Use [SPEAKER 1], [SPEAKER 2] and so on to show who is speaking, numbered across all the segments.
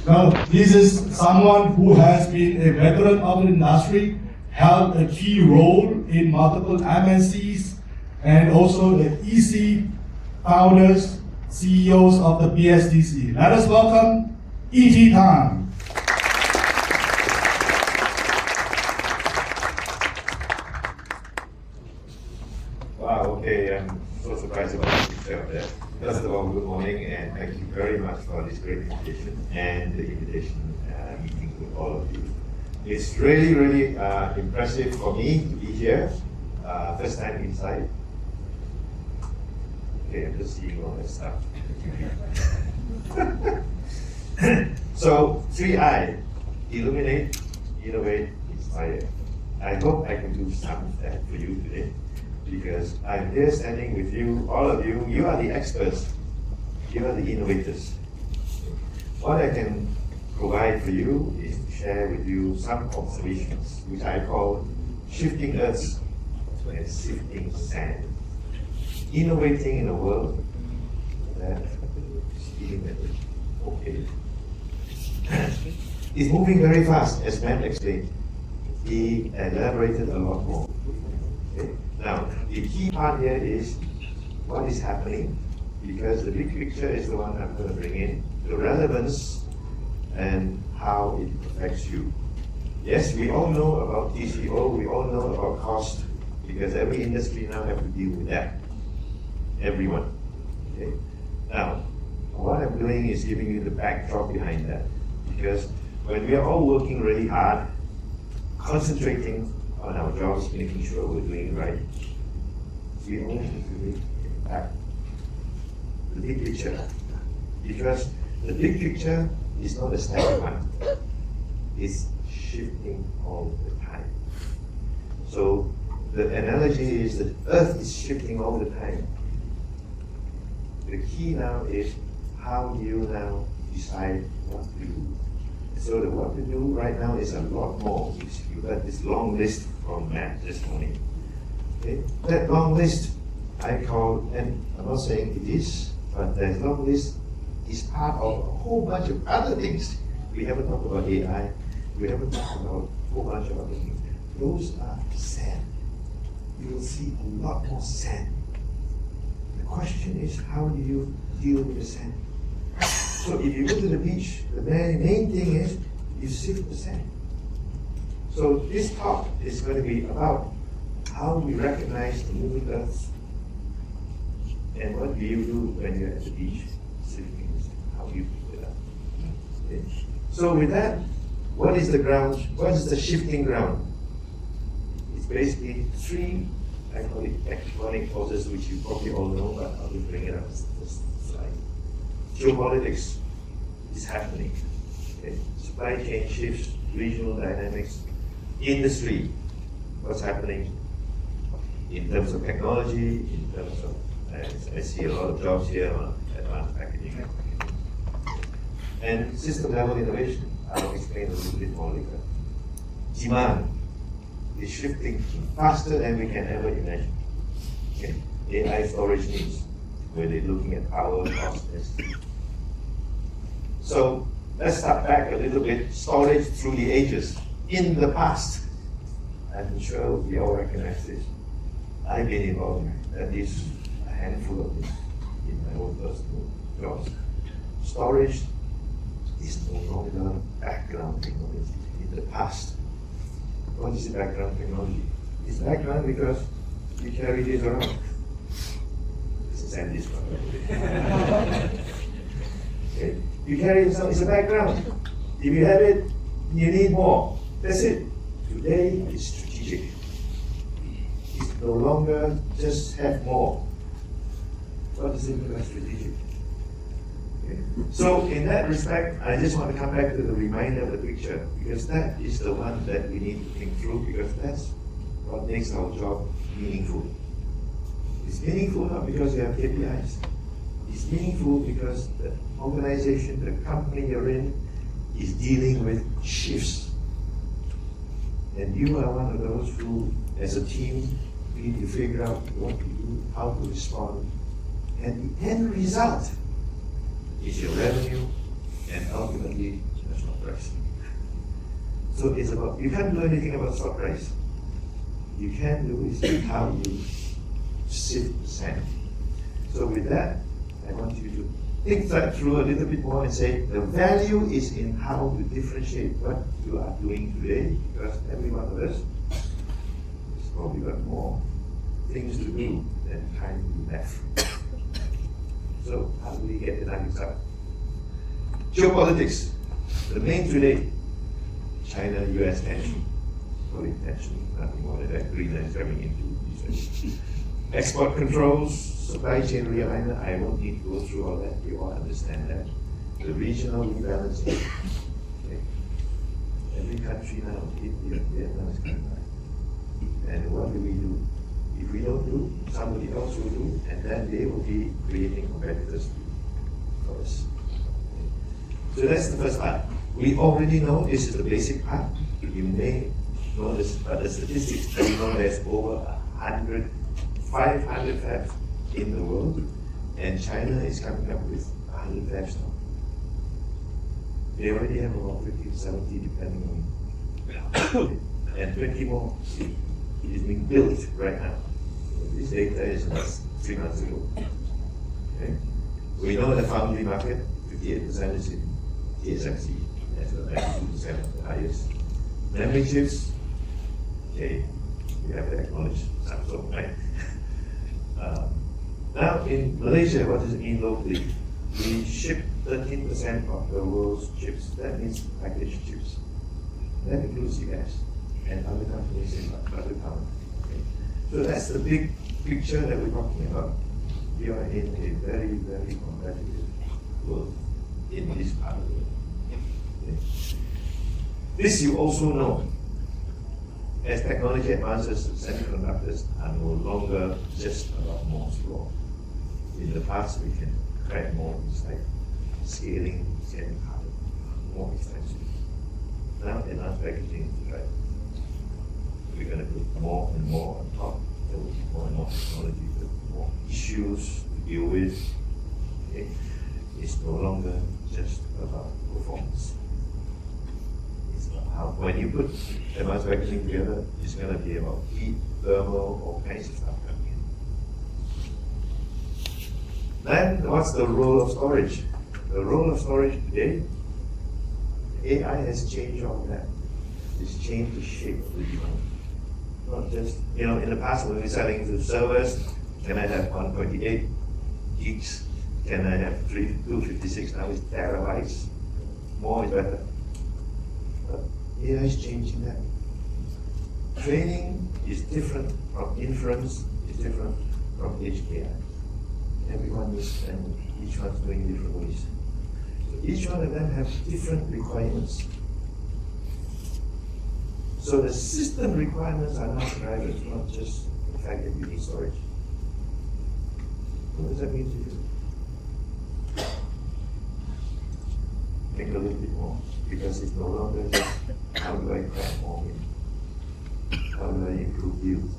[SPEAKER 1] Now, this is someone who has been a veteran of the industry, held a key role in multiple MNCs, and also the EC founders, CEOs of the BSDC. Let us welcome E.T. Tan.
[SPEAKER 2] Wow, okay, I'm so surprised about the picture of that. First of all, good morning, and thank you very much for this great invitation and the invitation meeting with all of you. It's really, really impressive for me to be here. First time inside. Okay, I'm just seeing all that stuff. So, 3I, illuminate, innovate, inspire. I hope I can do some of that for you today, because I'm here standing with you, all of you. You are the experts, you are the innovators. What I can provide for you is to share with you some observations, which I call shifting earths and shifting sand. Innovating in a world that is feeling okay. It's moving very fast, as Matt explained. He elaborated a lot more. Okay? Now, the key part here is what is happening, because the big picture is the one I'm going to bring in, the relevance and how it affects you. Yes, we all know about TCO, we all know about cost, because every industry now have to deal with that. Everyone. Okay? Now, what I'm doing is giving you the backdrop behind that, because when we are all working really hard, concentrating on our jobs, making sure we're doing it right, we all have to really get back the big picture. Because the big picture is not a static one. It's shifting all the time. So the analogy is that Earth is shifting all the time. The key now is how do you now decide what to do. So the what to do right now is a lot more. You got this long list from Matt this morning. Okay? That long list I call, and I'm not saying it is, but that long list is part of a whole bunch of other things. We haven't talked about AI, we haven't talked about a whole bunch of other things. Those are sand. You will see a lot more sand. The question is, how do you deal with the sand? So if you go to the beach, the main thing is you sift the sand. So this talk is going to be about how we recognize the moving earths and what do you do when you're at the beach sifting the sand. How do you pick it up? Okay. So with that, what is the ground? What is the shifting ground? It's basically three, I call it tectonic forces, which you probably all know, but I'll just bring it up as this slide. Geopolitics is happening. Okay. Supply chain shifts, regional dynamics, industry, what's happening in terms of technology, in terms of, I see a lot of jobs here on advanced packaging. And system level innovation, I'll explain a little bit more later. Demand is shifting faster than we can ever imagine. Okay. AI storage needs, where they're looking at power, cost, and speed. So let's start back a little bit. Storage through the ages. In the past, I'm sure we all recognize this. I've been involved in at least a handful of this in my own personal jobs. Storage is no longer background technology. In the past, what is the background technology? It's background because you carry this around. This is SanDisk. Okay. You carry it, it's a background. If you have it, you need more. That's it. Today it's strategic. It's no longer just have more. What does it mean by strategic? Okay. So in that respect, I just want to come back to the reminder of the picture, because that is the one that we need to think through, because that's what makes our job meaningful. It's meaningful not because you have KPIs. It's meaningful because the organization, the company you're in, is dealing with shifts. And you are one of those who, as a team, we need to figure out what to do, how to respond. And the end result is your revenue, and ultimately the stock price. So it's about, you can't do anything about stock price. You can do is how you sift the sand. So with that, I want you to think that through a little bit more and say the value is in how you differentiate what you are doing today, because every one of us has probably got more things to do than time left. So how do we get the nuggets up? Geopolitics. The main today, China-US tension. Probably tension, nothing more than that. Greenland is coming into these. Export controls, supply chain realignment. I won't need to go through all that. You all understand that. The regional rebalancing. Okay. Every country now, India, Vietnam is coming back. And what do? If we don't do, somebody else will do, and then they will be creating competitors for us. Okay. So that's the first part. We already know this is the basic part. You may know this, but the statistics, we know there's over 500 fabs in the world, and China is coming up with 100 fabs now. They already have about 50 to 70 depending on, and 20 more. It is being built right now. This data is about 3 months ago. Okay? We know the foundry market, 58% is in TSMC, that's about 92% of the highest. Memory chips, okay, we have to acknowledge Samsung, right? Now in Malaysia, what does it mean locally? We ship 13% of the world's chips. That means packaged chips. That includes US and other companies in other countries. Okay? So that's the big picture that we're talking about. We are in a very, very competitive world in this part of the world. Okay? This you also know. As technology advances, semiconductors are no longer just about Moore's law. In the past, we can crack more inside. Scaling is getting harder, more expensive. Now, advanced packaging is right. We're going to put more and more on top. There will be more and more technology, there will be more issues to deal with. Okay? It's no longer just about performance. When you put advanced packaging together, it's going to be about heat, thermal, all kinds of stuff coming in. Then, what's the role of storage? The role of storage today, AI has changed all that. It's changed the shape of the demand. Not just, in the past when we were selling to servers, can I have 128 gigs? Can I have 256? Now it's terabytes. More is better. AI is changing that. Training is different from inference, is different from HKI. Everyone is, and each one's doing different ways. So each one of them have different requirements. So the system requirements are not drivers, not just the fact that you need storage. What does that mean to you? Think a little bit more, because it's no longer just how do I crack more in? How do I improve yield?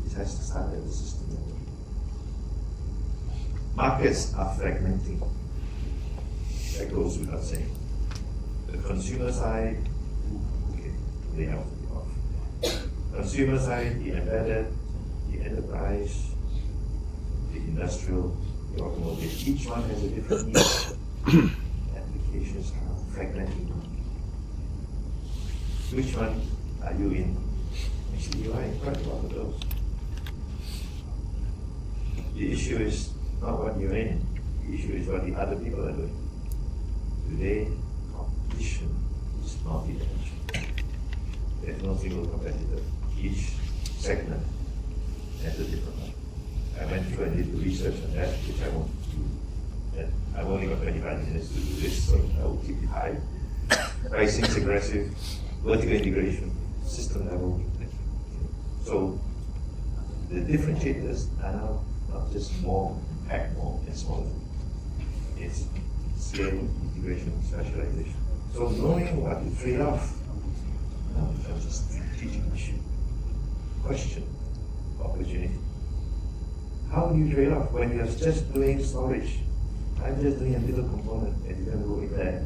[SPEAKER 2] It has to start at the system level. Markets are fragmenting. That goes without saying. The consumer side, okay, they have to be off. Consumer side, the embedded, the enterprise, the industrial, the automotive, each one has a different need. Applications are fragmenting. Which one are you in? Actually, you are in quite a lot of those. The issue is not what you're in, the issue is what the other people are doing. Today, competition is not the edge. There's no single competitor. Each segment has a different one. I went through and did the research on that, which I won't do. And I've only got 25 minutes to do this, so I will keep it high. Pricing is aggressive, vertical integration, system level. So the differentiators are now not just more, pack more, and smaller. It's scale, integration, specialization. So knowing what to trade off now becomes a strategic issue. Question, opportunity. How do you trade off when you're just doing storage? I'm just doing a little component and it's going to go in there.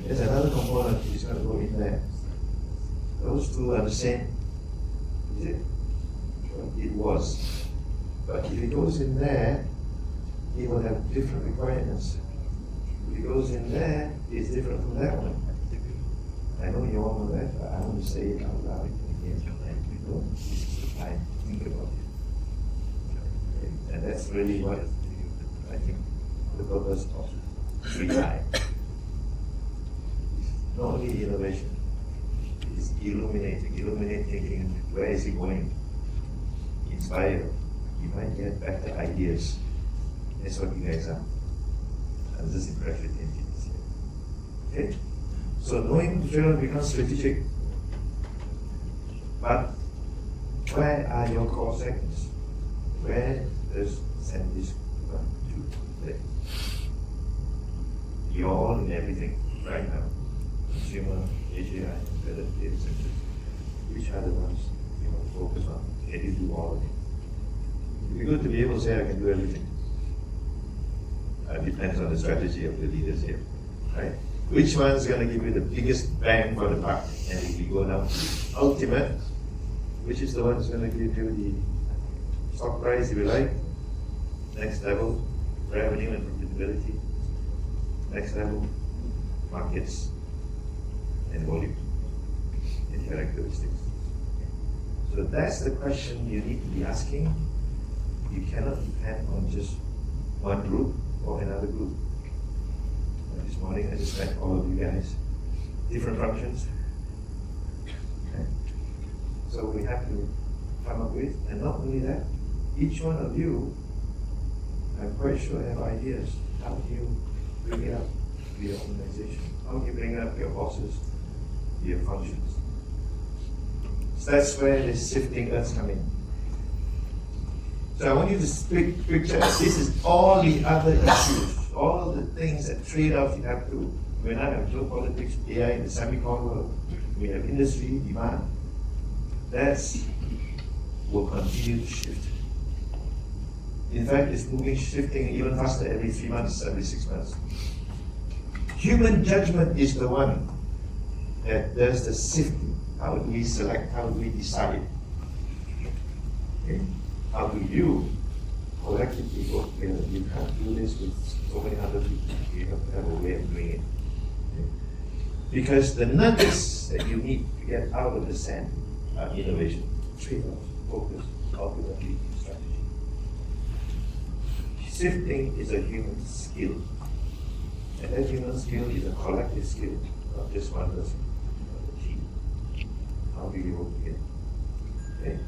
[SPEAKER 2] There's another component, it's going to go in there. Those two are the same. Is it? Well, it was. But if it goes in there, it will have different requirements. If it goes in there, it's different from that one. I know you all know that, but I want to say it out loud again. And you know, this is the time to think about it. And that's really what I think the purpose of 3I. Not only innovation, it's illuminate thinking, where is it going? Inspire. You might get better ideas. That's what you guys are. I'm just impressed with engineers here. Okay? So knowing material becomes strategic. But where are your core segments? Where does SanDisk come to play? You're all in everything right now. Consumer, AGI, embedded data centers. Which are the ones you want to focus on? Can you do all of it? It'd be good to be able to say I can do everything. It depends on the strategy of the leaders here, right? Which one's going to give you the biggest bang for the buck? And if we go down to ultimate, which is the one that's going to give you the stock price, if you like, next level, revenue and profitability, next level, markets and volume and characteristics. So that's the question you need to be asking. You cannot depend on just one group or another group. This morning I just met all of you guys, different functions. Okay. So we have to come up with, and not only that, each one of you, I'm quite sure have ideas. How do you bring it up to your organization? How do you bring it up to your bosses, to your functions? So that's where the shifting earths come in. So I want you to picture this is all the other issues, all the things that trade-offs you have to. When I have geopolitics, AI in the semicon world, we have industry, demand. That's will continue to shift. In fact, it's shifting even faster every 3 months, every 6 months. Human judgment is the one that does the sifting. How do we select? How do we decide? Okay. How do you collectively work together? You can't do this with so many other people. You have to have a way of doing it. Okay? Because the nuggets that you need to get out of the sand are innovation, trade-off, focus, ultimately strategy. Sifting is a human skill. And that human skill is a collective skill, not just one person, but a team. How do you work together? Okay.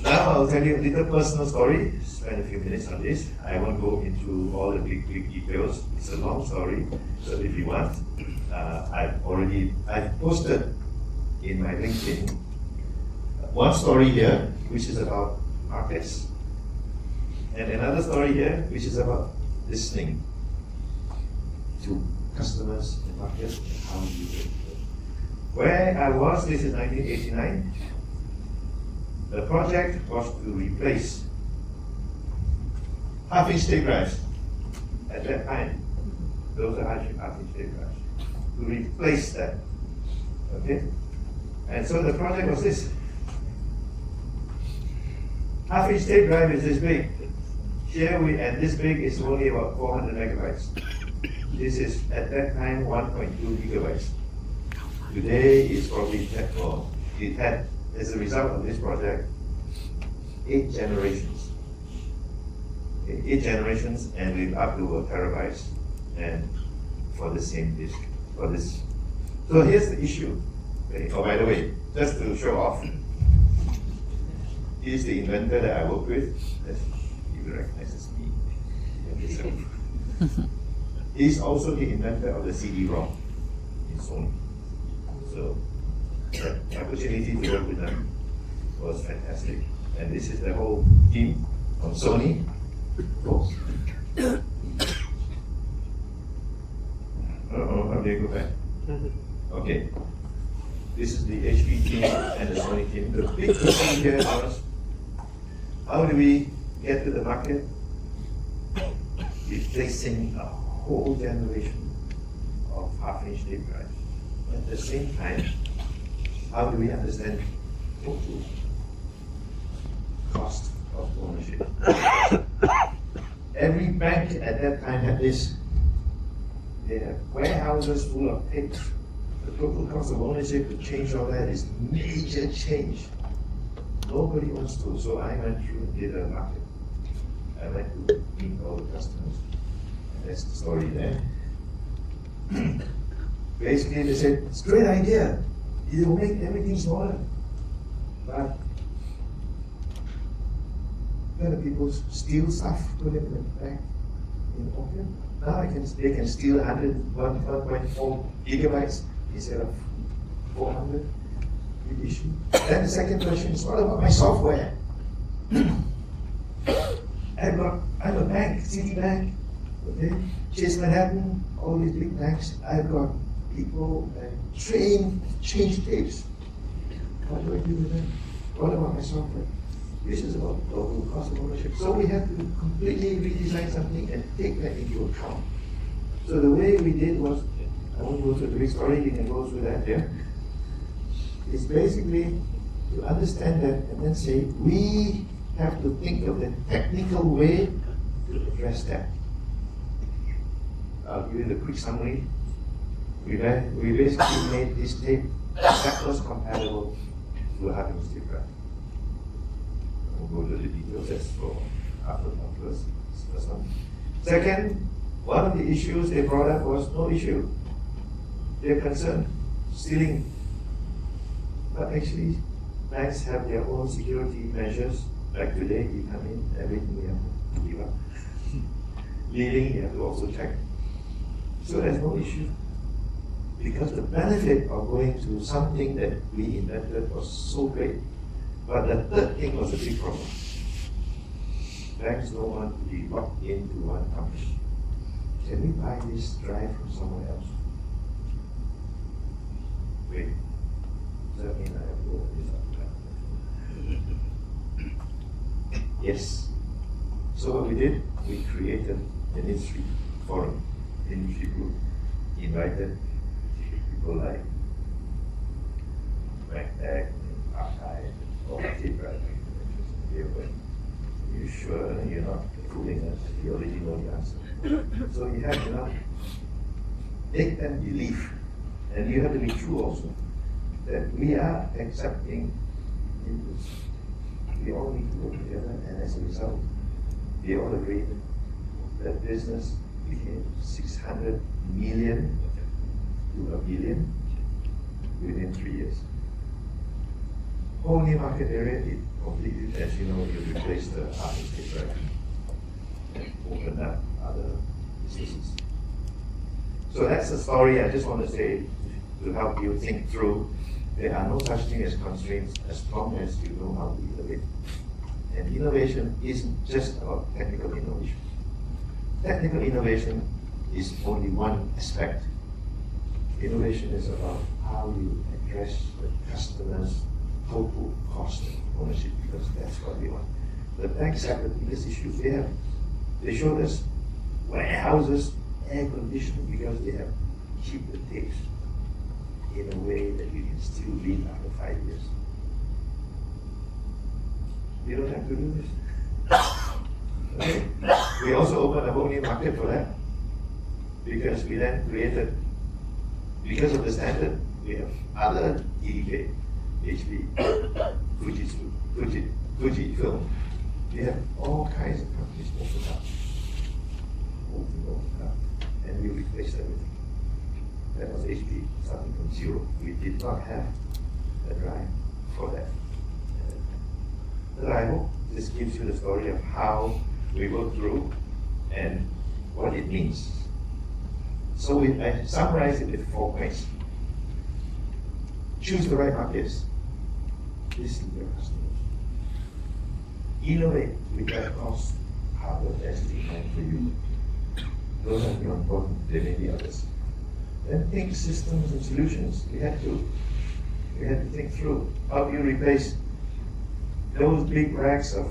[SPEAKER 2] Now I'll tell you a little personal story. Spend a few minutes on this. I won't go into all the big details. It's a long story. So if you want, I've posted in my LinkedIn one story here, which is about markets, and another story here, which is about listening to customers and markets and how you do it. Where I was, this is 1989. The project was to replace half-inch tape drives. At that time, those are half-inch tape drives. To replace that, okay? And so the project was this. Half-inch tape drive is this big. Here and this big is only about 400 megabytes. This is at that time 1.2 gigabytes. Today it's probably 10 more. It had, as a result of this project, 8 generations. 8 generations, and we're up to terabytes, and for the same disk. For this. So here's the issue. Okay. Oh, by the way, just to show off, here's the inventor that I work with. You recognize as me. He's also the inventor of the CD-ROM in Sony. So the opportunity to work with them was fantastic. And this is the whole team from Sony. Oh, how do you go back? Okay. This is the HP team and the Sony team. The big issue here was, how do we get to the market? replacing a whole generation of half-inch tape drives. At the same time, how do we understand total cost of ownership? Every bank at that time had this. They have warehouses full of tapes. The total cost of ownership to change all that is major change. Nobody wants to, so I went through and did a market. I went to meet all the customers. And that's the story there. Basically, they said, it's a great idea. It will make everything smaller. But when people steal stuff, put it in the back in pocket. Now they can steal 1.4 gigabytes instead of 400 big issue. Then the second question is, what about my software? I'm a bank, Citibank, okay, Chase Manhattan, all these big banks. I've got people trained change tapes. What do I do with them? What about my software? This is about total cost of ownership. So we have to completely redesign something and take that into account. So the way we did was, I won't go through the big story, you can go through that there. It's basically to understand that and then say, we have to think of the technical way to address that. I'll give you the quick summary. We basically made this tape backwards compatible to a hard-disk tape drive. We'll go to the details, that's for afterwards. First one. Second, one of the issues they brought up was no issue. They're concerned, stealing. But actually, banks have their own security measures. Like today, you come in, everything you have to give up. Leaving, you have to also check. So there's no issue. Because the benefit of going to something that we invented was so great. But the third thing was a big problem. Banks don't want to be locked into one company. Can we buy this drive from somewhere else? Wait, does that mean I have to open this up? Yes. So what we did, we created an industry forum, industry group, invited people like Magtech, Archive, all the tape drive manufacturers. You sure you're not fooling us? You already know the answer. So you have to make them believe, and you have to be true also, that we are accepting inputs. We all need to work together, and as a result, we all agreed that business became 600 million to $1 billion within 3 years. Whole new market area, it completely, as you know, you replace the hard-disk tape drive and open up other businesses. So that's the story I just want to say to help you think through. There are no such thing as constraints as long as you know how to innovate. And innovation isn't just about technical innovation. Technical innovation is only one aspect. Innovation is about how you address the customer's total cost of ownership, because that's what we want. The banks have the biggest issue. They showed us warehouses, air conditioning, because they have to keep the tapes in a way that you can still read after 5 years. You don't have to do this. Okay. We also opened a whole new market for that, because we then created, because of the standard, we have other EDK, HP, Fuji film. We have all kinds of companies opened up, and we replaced everything. That was HP, starting from zero. We did not have a drive for that. But I hope this gives you the story of how we go through and what it means. So I summarize it with 4 points. Choose the right markets. Listen to your customers. Innovate without cost. Hardware testing and for you. Those are more important than any others. Then think systems and solutions. We had to think through how do you replace those big racks of,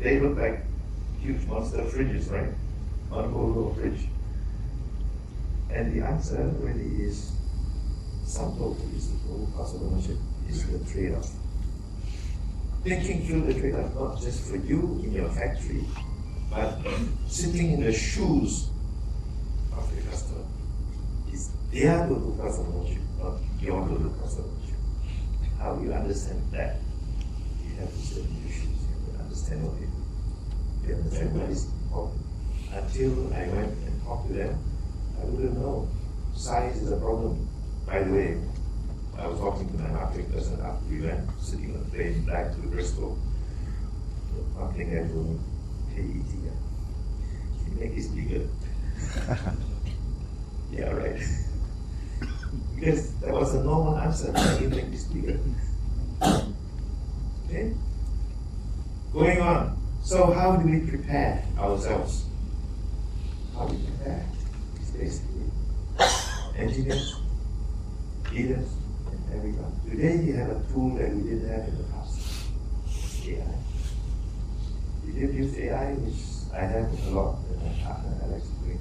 [SPEAKER 2] they look like huge monster fridges, right? on Google Bridge? And the answer really is sum total is the total cost of ownership is the trade-off. Thinking through the trade-off not just for you in your factory, but sitting in the shoes of the customer. It's their total cost of ownership, not your total cost of ownership. How do you understand that? You have to sit in the shoes, you have to understand what they do. You understand what is important. Until I went and talked to them, I wouldn't know. Size is a problem. By the way, I was talking to my marketing person after we went, sitting on the plane back to Bristol. The marketing guy told me, hey, can you make this bigger? Yeah, right. Because that was a normal answer, can you make this bigger? Okay? Going on. So how do we prepare ourselves? How do we prepare? It's basically engineers, leaders, and everyone. Today we have a tool that we didn't have in the past. It's AI. We did use AI, which I have a lot, and I like to do it.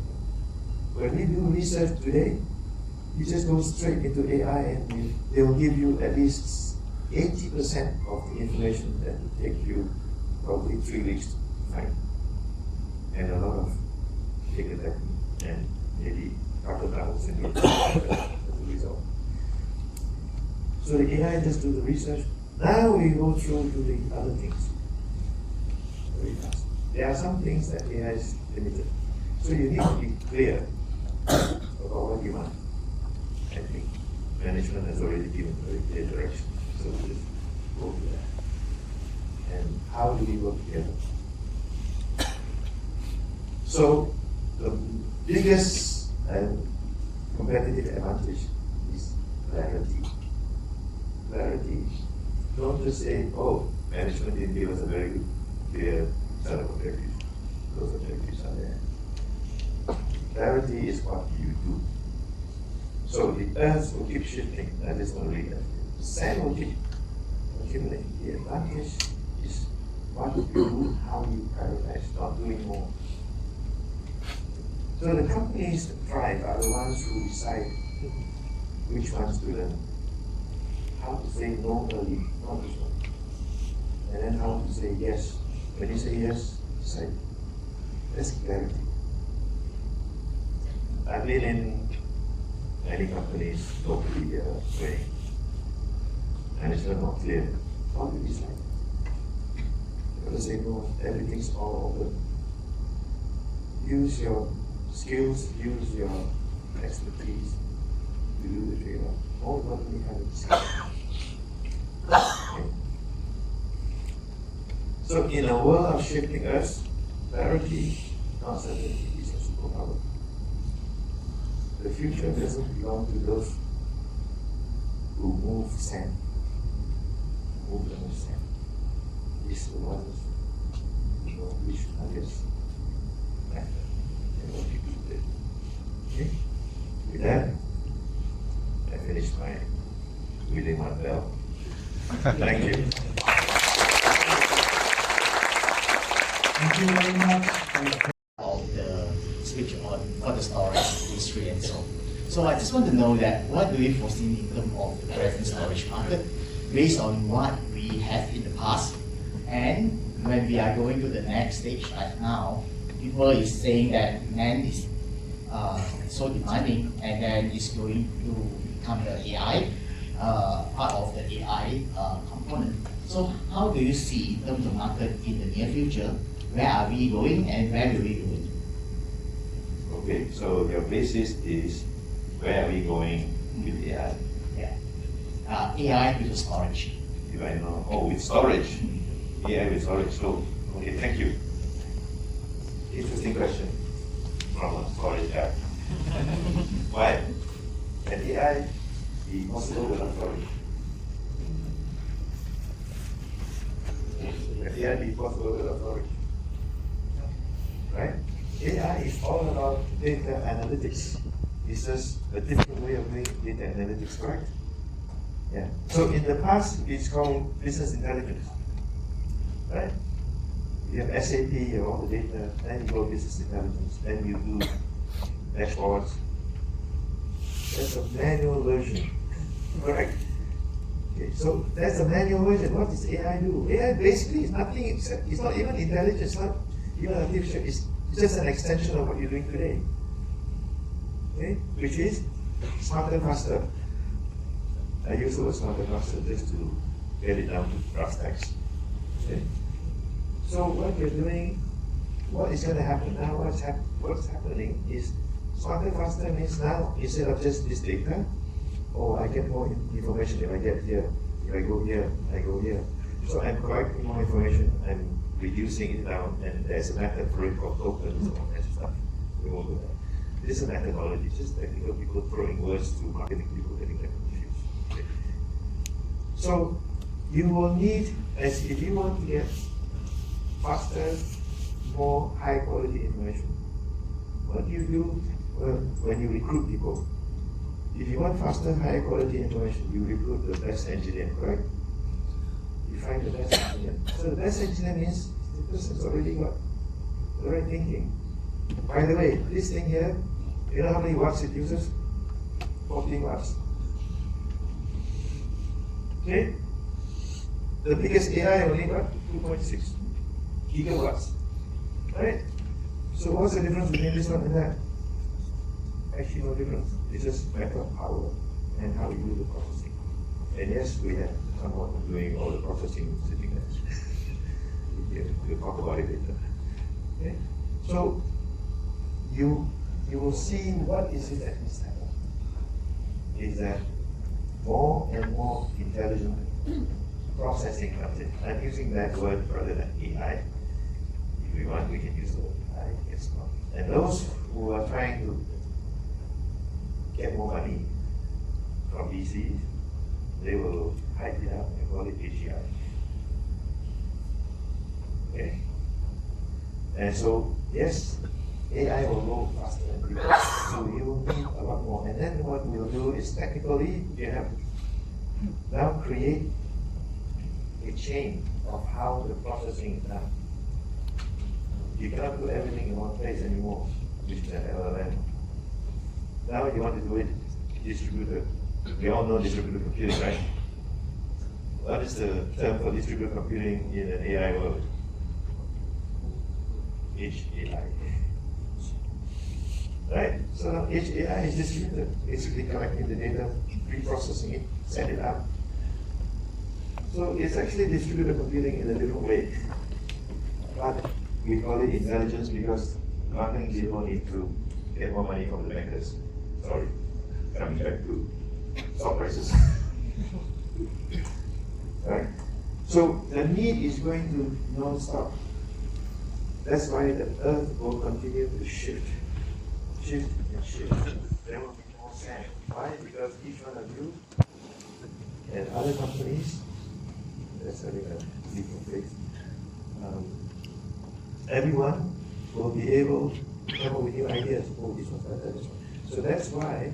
[SPEAKER 2] When we do research today, you just go straight into AI and they will give you at least 80% of the information that will take you probably 3 weeks to find. And a lot of data and maybe crocodiles and as a result. So the AI just do the research. Now we go through to the other things very fast. There are some things that AI is limited. So you need to be clear about what you want. I think management has already given very clear direction. So we just go to that. And how do we work together? So the biggest competitive advantage is clarity. Clarity. Don't just say, oh, management didn't give us a very good, clear set of objectives. Those objectives are there. Clarity is what you do. So the earth will keep shifting, that is only that. The sand will keep accumulating. The advantage is what you do, how you prioritize, not doing more. So the companies that thrive are the ones who decide which ones to learn, how to say no early, not this one, and then how to say yes. When you say yes, say that's clarity. I've been in many companies locally where management not clear. How do you decide? You gotta say no, everything's all open. Use your skills, use your expertise to do the trade-off. More importantly, have a discussion. Okay. So in a world of shifting earth, clarity, not certainty, is a superpower. The future doesn't belong to those who move sand. Move the sand. It's the ones who know which nuggets matter and what you do with it. Okay? With that, I finished my reading my bell. Thank you.
[SPEAKER 1] Thank you very much.
[SPEAKER 3] Of the switch on for the storage industry and so. So I just want to know that what do you foresee in terms of the present storage market based on what we have in the past, and when we are going to the next stage right now, people is saying that NAND is so demanding and then it's going to become the AI, part of the AI component. So how do you see in terms of market in the near future? Where are we going and where will we go?
[SPEAKER 2] Okay, so your basis is where are we going with AI?
[SPEAKER 3] Yeah. AI with storage.
[SPEAKER 2] If I know, oh, with storage. AI with storage. So, okay, thank you. Interesting question from a storage guy. Why? Can AI be possible without storage? Can AI be possible without storage? Right? AI is all about data analytics. It's just a different way of doing data analytics, correct? Yeah. So in the past, it's called business intelligence, right? You have SAP, you have all the data, then you go business intelligence, then you do dashboards. That's a manual version, correct? Okay, so that's the manual version. What does AI do? AI basically is nothing except, it's not even intelligent, it's not even artificial, it's just an extension of what you're doing today. Okay? Which is smarter, faster. I use the word smarter, faster just to get it down to brass tacks. Okay? So what we're doing, what is going to happen now, what's happening is smarter, faster means now, instead of just this data, I get more information if I get here, if I go here, I go here. So I'm collecting more information, I'm reducing it down, and there's a method for it called tokens and all that stuff. We won't do that. This is a methodology, just technical people throwing words to marketing people getting them confused. Okay. So you will need, if you want to get faster, more high quality information, what do you do when you recruit people? If you want faster, higher quality information, you recruit the best engineer, correct? You find the best engineer. So the best engineer means the person's already got the right thinking. By the way, this thing here, you know how many watts it uses? 14 watts. Okay? The biggest AI only got 2.6 gigawatts. Right? So what's the difference between this one and that? Actually no difference. It's just a matter of power and how you do the processing. And yes, we have someone doing all the processing sitting there. We'll talk about it later. Okay? So you will see what is it that is happening. Is that more and more intelligent processing comes in. I'm using that word rather than AI. If we want, we can use the word AI. It's not. And those who are trying to get more money from VCs, they will hype it up and call it AGI. Okay? And so, yes, AI will go faster and deeper. So you will need a lot more. And then what we'll do is technically, you have to now create a chain of how the processing is done. You cannot do everything in one place anymore, which is an LLM. Now you want to do it distributed. We all know distributed computing, right? What is the term for distributed computing in an AI world? HAI. Right? So now HAI is distributed, basically collecting the data, pre-processing it, set it up. So it's actually distributed computing in a different way. But we call it intelligence because marketing people need to get more money from the bankers. Sorry, coming back to stock prices. Right? So the need is going to non-stop. That's why the earth will continue to shift and shift. There will be more sand. Why? Because each one of you and other companies, that's having a legal face, everyone will be able to come up with new ideas. Oh, this one's better, this one. So that's why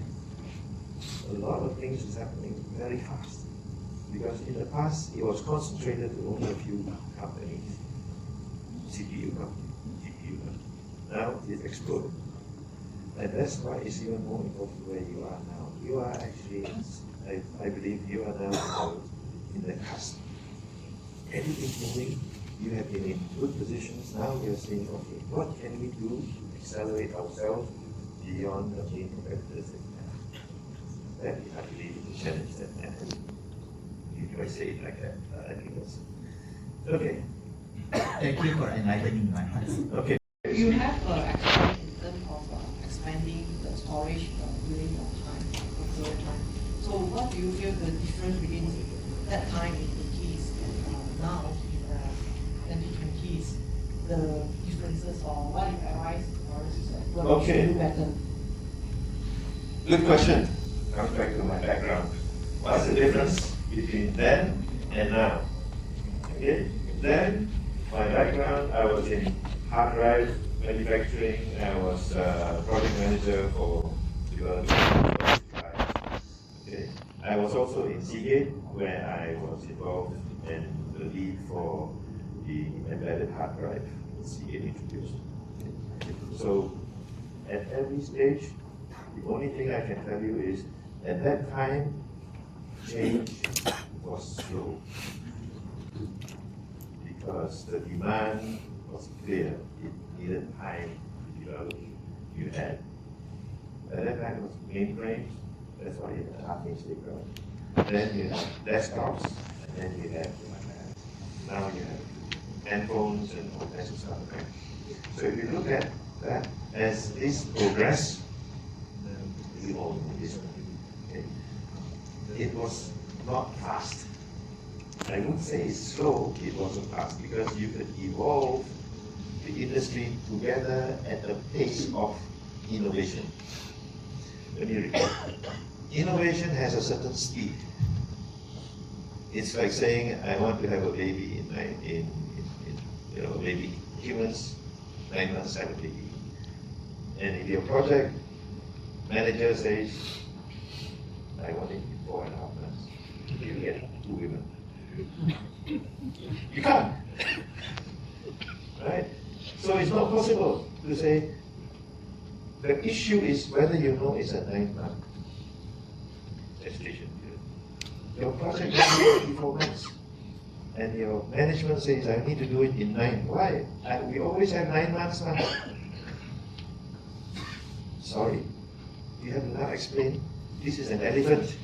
[SPEAKER 2] a lot of things is happening very fast. Because in the past, it was concentrated to only a few companies. CPU company, GPU company. Now it's exploded. And that's why it's even more important where you are now. You are actually, I believe you are now in the cusp. Everything's moving. You have been in good positions. Now we are saying, okay, what can we do to accelerate ourselves beyond the main competitors that we have? That is, I believe, is the challenge that matters. If I say it like that, I think that's okay.
[SPEAKER 3] Thank you for enlightening my heart.
[SPEAKER 2] Okay.
[SPEAKER 4] You have explained in terms of expanding the storage during your time, your time. So what do you feel the difference between that time in the keys and now in the 2020s? The differences or what you advise or what
[SPEAKER 2] Okay.
[SPEAKER 4] you should do better?
[SPEAKER 2] Good question. Comes back to my background. What's the difference between then and now? Okay. Then, my background, I was in hard drive manufacturing. I was project manager for development. Okay. I was also in Seagate, where I was involved in the lead for the embedded hard drive Seagate introduced. So at every stage, the only thing I can tell you is at that time, change was slow because the demand was clear. It needed time to develop. You had at that time it was mainframes. That's why you had hard disk drive. Then you have desktops, and then you have now you have handphones and all kinds of stuff. Right? So if you look at that as this progress, we all know this. Okay? It was not fast. I wouldn't say it's slow, it wasn't fast, because you could evolve the industry together at the pace of innovation. Let me repeat. Innovation has a certain speed. It's like saying, I want to have a baby baby. Humans, 9 months have a baby. And if your project manager says, I want it in 4.5 months, you get 2 women. You can't. Right? So it's not possible to say, the issue is whether you know it's a 9-month gestation period. Your project is 24 months. And your management says, I need to do it in 9. Why? We always have 9 months now. Sorry. You have to now explain, this is an elephant.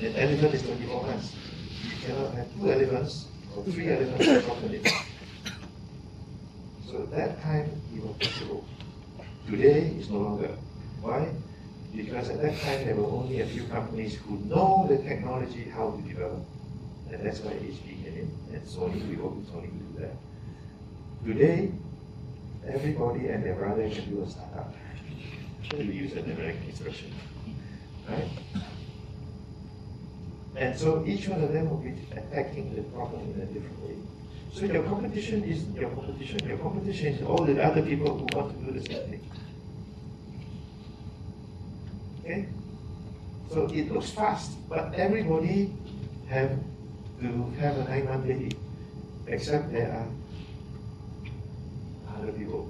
[SPEAKER 2] An elephant is 24 months. You cannot have 2 elephants or 3 elephants properly. So at that time, it was possible. Today, it's no longer. Why? Because at that time, there were only a few companies who know the technology, how to develop. And that's why HP came in. And Sony, we hope Sony will do that. Today, everybody and their brother can do a startup. We use an American expression. Right? And so each one of them will be attacking the problem in a different way. So your competition is your competition. Your competition is all the other people who want to do the same thing. Okay? So it looks fast, but everybody have to have a 9-month baby, except there are other people.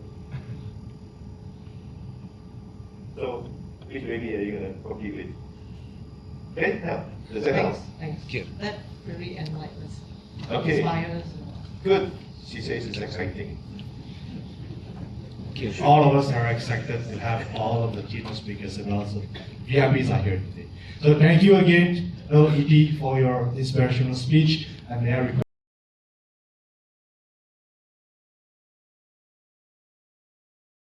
[SPEAKER 2] So which baby are you going to compete with? Okay, now, does that help?
[SPEAKER 4] Thanks. That really enlightens.
[SPEAKER 2] Okay.
[SPEAKER 4] Inspires.
[SPEAKER 2] Good. She says it's exciting.
[SPEAKER 1] All of us are excited to have all of the keynote speakers and also VIPs are here today. So thank you again, ET, for your inspirational speech, and may I request